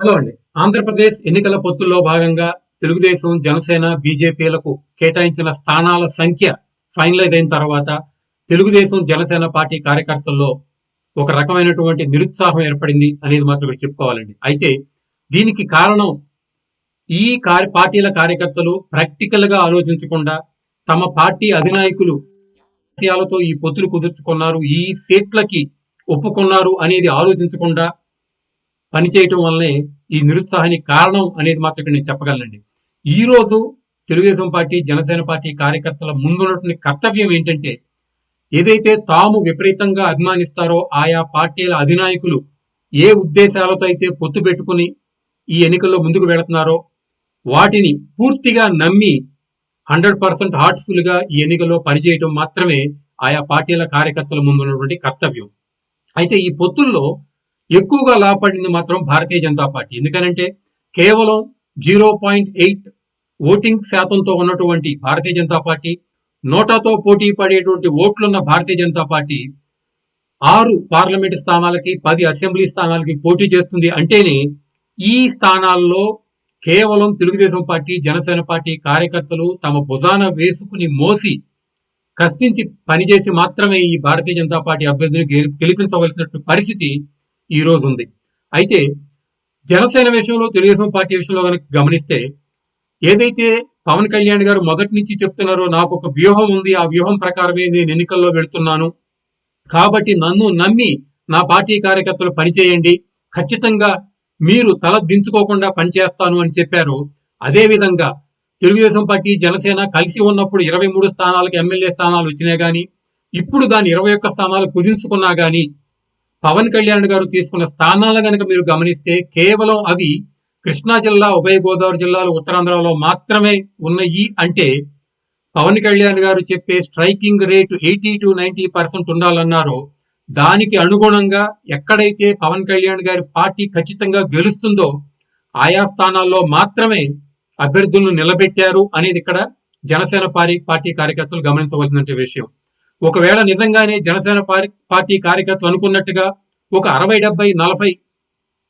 Hello అండి. ఆంధ్రప్రదేశ్ ఎన్నికల పొత్తుల్లో భాగంగా తెలుగుదేశం, జనసేన, బీజేపీలకు కేటాయించిన స్థానాల సంఖ్య ఫైనలైజ్ అయిన తర్వాత తెలుగుదేశం, జనసేన పార్టీ కార్యకర్తల్లో ఒక రకమైనటువంటి నిరుత్సాహం ఏర్పడింది అనేది మాత్రం ఇక్కడ చెప్పుకోవాలండి. అయితే దీనికి కారణం ఈ పార్టీల కార్యకర్తలు ప్రాక్టికల్ గా ఆలోచించకుండా తమ పార్టీ అధినాయకులు విషయాలతో ఈ పొత్తులు కుదుర్చుకున్నారు, ఈ సీట్లకి ఒప్పుకున్నారు అనేది ఆలోచించకుండా పనిచేయటం వల్లనే ఈ నిరుత్సాహానికి కారణం అనేది మాత్రం ఇక్కడ నేను చెప్పగలనండి. ఈ రోజు తెలుగుదేశం పార్టీ, జనసేన పార్టీ కార్యకర్తల ముందున్నటువంటి కర్తవ్యం ఏంటంటే, ఏదైతే తాము విపరీతంగా అభిమానిస్తారో ఆయా పార్టీల అధినాయకులు ఏ ఉద్దేశాలతో అయితే పొత్తు పెట్టుకుని ఈ ఎన్నికల్లో ముందుకు వెళుతున్నారో వాటిని పూర్తిగా నమ్మి 100% హార్ట్ఫుల్ గా ఈ ఎన్నికల్లో పనిచేయటం మాత్రమే ఆయా పార్టీల కార్యకర్తల ముందు ఉన్నటువంటి కర్తవ్యం. అయితే ఈ పొత్తుల్లో ఎక్కువగా లాభపడింది మాత్రం భారతీయ జనతా పార్టీ. ఎందుకనంటే కేవలం 0.8 ఓటింగ్ శాతంతో ఉన్నటువంటి భారతీయ జనతా పార్టీ, నోటాతో పోటీ పడేటువంటి ఓట్లున్న Bharatiya Janata party 6 parliament స్థానాలకి 10 assembly స్థానాలకి పోటీ చేస్తుంది అంటేనే ఈ స్థానాల్లో కేవలం తెలుగుదేశం పార్టీ, జనసేన పార్టీ కార్యకర్తలు తమ భుజాన వేసుకుని మోసి కష్టించి పనిచేసి మాత్రమే ఈ భారతీయ జనతా పార్టీ అభ్యర్థిని గెలిపించవలసినటువంటి పరిస్థితి ఈ రోజు ఉంది. అయితే జనసేన విషయంలో, తెలుగుదేశం పార్టీ విషయంలో కనుక గమనిస్తే, ఏదైతే పవన్ కళ్యాణ్ గారు మొదటి నుంచి చెప్తున్నారో నాకు ఒక వ్యూహం ఉంది, ఆ వ్యూహం ప్రకారమే నేను ఎన్నికల్లో వెళుతున్నాను, కాబట్టి నన్ను నమ్మి నా పార్టీ కార్యకర్తలు పనిచేయండి, ఖచ్చితంగా మీరు తల దించుకోకుండా పనిచేస్తాను అని చెప్పారు. అదే విధంగా తెలుగుదేశం పార్టీ, జనసేన కలిసి ఉన్నప్పుడు 23 స్థానాలకు ఎమ్మెల్యే స్థానాలు వచ్చినాయి కానీ, ఇప్పుడు దాని 21 స్థానాలు కుదించుకున్నా కానీ పవన్ కళ్యాణ్ గారు తీసుకున్న స్థానాలను కనుక మీరు గమనిస్తే కేవలం అవి కృష్ణా జిల్లా, ఉభయ గోదావరి జిల్లాలు, ఉత్తరాంధ్రలో మాత్రమే ఉన్నాయి. అంటే పవన్ కళ్యాణ్ గారు చెప్పే స్ట్రైకింగ్ రేటు 80 to 90% ఉండాలన్నారో దానికి అనుగుణంగా ఎక్కడైతే పవన్ కళ్యాణ్ గారి పార్టీ ఖచ్చితంగా గెలుస్తుందో ఆయా స్థానాల్లో మాత్రమే అభ్యర్థులను నిలబెట్టారు అనేది ఇక్కడ జనసేన పార్టీ కార్యకర్తలు గమనించవలసిన విషయం. ఒకవేళ నిజంగానే జనసేన పార్టీ కార్యకర్తలు అనుకున్నట్టుగా ఒక 60-70-40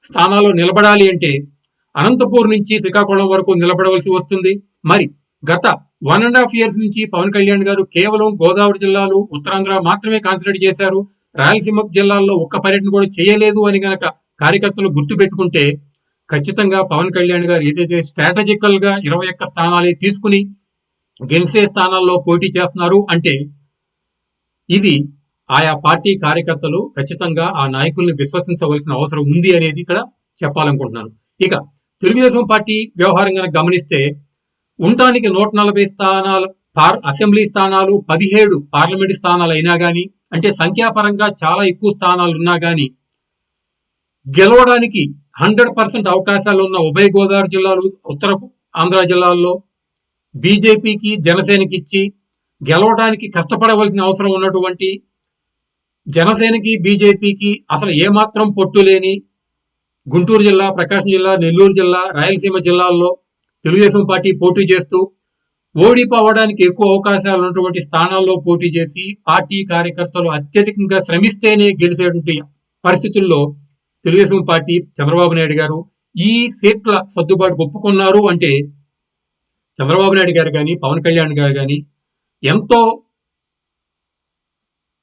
స్థానాల్లో నిలబడాలి అంటే అనంతపూర్ నుంచి శ్రీకాకుళం వరకు నిలబడవలసి వస్తుంది. మరి గత 1.5 years నుంచి పవన్ కళ్యాణ్ గారు కేవలం గోదావరి జిల్లాలు, ఉత్తరాంధ్ర మాత్రమే కాన్సన్ట్రేట్ చేశారు, రాయలసీమ జిల్లాల్లో ఒక్క పర్యటన కూడా చేయలేదు అని గనక కార్యకర్తలు గుర్తు పెట్టుకుంటే ఖచ్చితంగా పవన్ కళ్యాణ్ గారు ఏదైతే స్ట్రాటజికల్ గా 21 స్థానాలే తీసుకుని గెలిచే స్థానాల్లో పోటీ చేస్తున్నారు అంటే ఇది ఆయా పార్టీ కార్యకర్తలు ఖచ్చితంగా ఆ నాయకుల్ని విశ్వసించవలసిన అవసరం ఉంది అనేది ఇక్కడ చెప్పాలనుకుంటున్నాను. ఇక తెలుగుదేశం పార్టీ వ్యవహారం కనుక గమనిస్తే, ఉండటానికి 140 స్థానాలు అసెంబ్లీ స్థానాలు, 17 పార్లమెంట్ స్థానాలు అయినా కానీ, అంటే సంఖ్యాపరంగా చాలా ఎక్కువ స్థానాలు ఉన్నా కానీ గెలవడానికి 100% అవకాశాలు ఉన్న ఉభయ గోదావరి జిల్లాలు, ఉత్తర ఆంధ్ర జిల్లాల్లో బీజేపీకి, జనసేనకి ఇచ్చి గెలవడానికి కష్టపడవలసిన అవసరం ఉన్నటువంటి జనసేనకి, బీజేపీకి అసలు ఏమాత్రం పొట్టు లేని గుంటూరు జిల్లా, ప్రకాశం జిల్లా, నెల్లూరు జిల్లా, రాయలసీమ జిల్లాల్లో తెలుగుదేశం పార్టీ పోటీ చేస్తూ ఓడిపోవడానికి ఎక్కువ అవకాశాలు ఉన్నటువంటి స్థానాల్లో పోటీ చేసి పార్టీ కార్యకర్తలు అత్యధికంగా శ్రమిస్తేనే గెలిచేటువంటి పరిస్థితుల్లో తెలుగుదేశం పార్టీ, చంద్రబాబు నాయుడు గారు ఈ సీట్ల సర్దుబాటు ఒప్పుకున్నారు అంటే చంద్రబాబు నాయుడు గారు కానీ, పవన్ కళ్యాణ్ గారు కానీ ఎంతో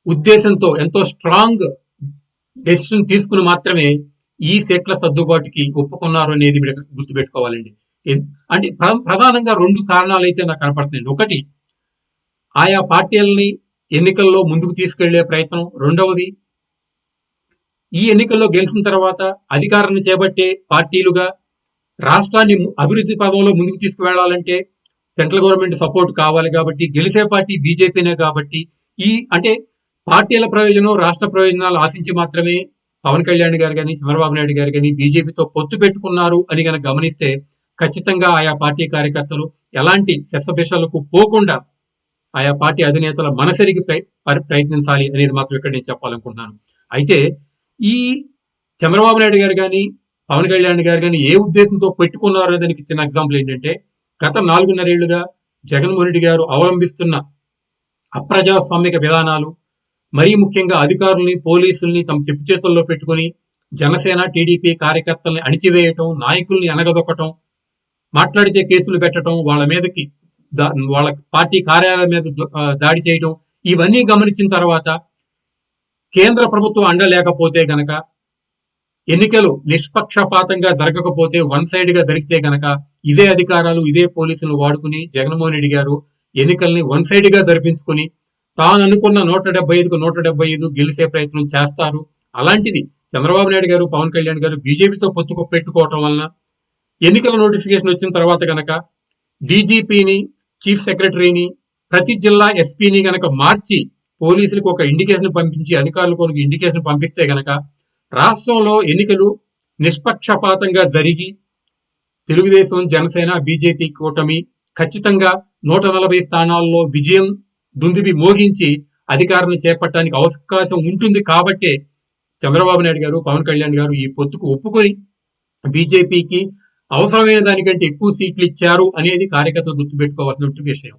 ఉద్దేశంతో, ఎంతో స్ట్రాంగ్ డెసిషన్ తీసుకుని మాత్రమే ఈ సీట్ల సర్దుబాటుకి ఒప్పుకున్నారు అనేది గుర్తుపెట్టుకోవాలండి. అంటే ప్రధానంగా 2 కారణాలు అయితే నాకు కనపడుతున్నాయండి. ఒకటి, ఆయా పార్టీలని ఎన్నికల్లో ముందుకు తీసుకెళ్లే ప్రయత్నం. రెండవది, ఈ ఎన్నికల్లో గెలిచిన తర్వాత అధికారాన్ని చేపట్టే పార్టీలుగా రాష్ట్రాన్ని అభివృద్ధి పదంలో ముందుకు తీసుకువెళ్లాలంటే సెంట్రల్ గవర్నమెంట్ సపోర్ట్ కావాలి కాబట్టి, గెలిచే పార్టీ బీజేపీనే కాబట్టి అంటే పార్టీల ప్రయోజనం, రాష్ట్ర ప్రయోజనాలు ఆశించి మాత్రమే పవన్ కళ్యాణ్ గారు కానీ, చంద్రబాబు నాయుడు గారు కానీ బీజేపీతో పొత్తు పెట్టుకున్నారు అని కనుక గమనిస్తే ఖచ్చితంగా ఆయా పార్టీ కార్యకర్తలు ఎలాంటి శస్సభిషాలకు పోకుండా ఆయా పార్టీ అధినేతల మనసరికి ప్రయత్నించాలి అనేది మాత్రం ఇక్కడ నేను చెప్పాలనుకుంటున్నాను. అయితే ఈ చంద్రబాబు నాయుడు గారు కానీ, పవన్ కళ్యాణ్ గారు కానీ ఏ ఉద్దేశంతో పెట్టుకున్నారు దానికి చిన్న ఎగ్జాంపుల్ ఏంటంటే, గత 4.5 ఏళ్లుగా జగన్మోహన్ రెడ్డి గారు అవలంబిస్తున్న అప్రజాస్వామిక విధానాలు, మరీ ముఖ్యంగా అధికారుల్ని, పోలీసుల్ని తమ చెప్పు చేతుల్లో పెట్టుకుని జనసేన టీడీపీ కార్యకర్తల్ని అణిచివేయటం, నాయకుల్ని అణగదొక్కటం, మాట్లాడితే కేసులు పెట్టడం, వాళ్ళ మీదకి వాళ్ళ పార్టీ కార్యాలయం మీద దాడి చేయడం, ఇవన్నీ గమనించిన తర్వాత కేంద్ర ప్రభుత్వం అండ లేకపోతే గనక, ఎన్నికలు నిష్పక్షపాతంగా జరగకపోతే, వన్ సైడ్ గా జరిగితే గనక, ఇదే అధికారాలు ఇదే పోలీసులు వాడుకుని జగన్మోహన్ రెడ్డి గారు ఎన్నికల్ని వన్ సైడ్ గా జరిపించుకుని తాను అనుకున్న 175కు 175 గెలిచే ప్రయత్నం చేస్తారు. అలాంటిది చంద్రబాబు నాయుడు గారు, పవన్ కళ్యాణ్ గారు బీజేపీతో పొత్తు పెట్టుకోవటం వలన ఎన్నికల నోటిఫికేషన్ వచ్చిన తర్వాత గనక డీజీపీని, చీఫ్ సెక్రటరీని, ప్రతి జిల్లా ఎస్పీని గనక మార్చి పోలీసులకు ఒక ఇండికేషన్ పంపించి, అధికారులకు ఒక ఇండికేషన్ పంపిస్తే గనక రాష్ట్రంలో ఎన్నికలు నిష్పక్షపాతంగా జరిగి తెలుగుదేశం, జనసేన, బీజేపీ కూటమి ఖచ్చితంగా 140 స్థానాల్లో విజయం దుందుబి మోగించి అధికారాన్ని చేపట్టడానికి అవకాశం ఉంటుంది. కాబట్టే చంద్రబాబు నాయుడు గారు, పవన్ కళ్యాణ్ గారు ఈ పొత్తుకు ఒప్పుకొని బీజేపీకి అవసరమైన దానికంటే ఎక్కువ సీట్లు ఇచ్చారు అనేది కార్యకర్తలు గుర్తుపెట్టుకోవాల్సిన విషయం.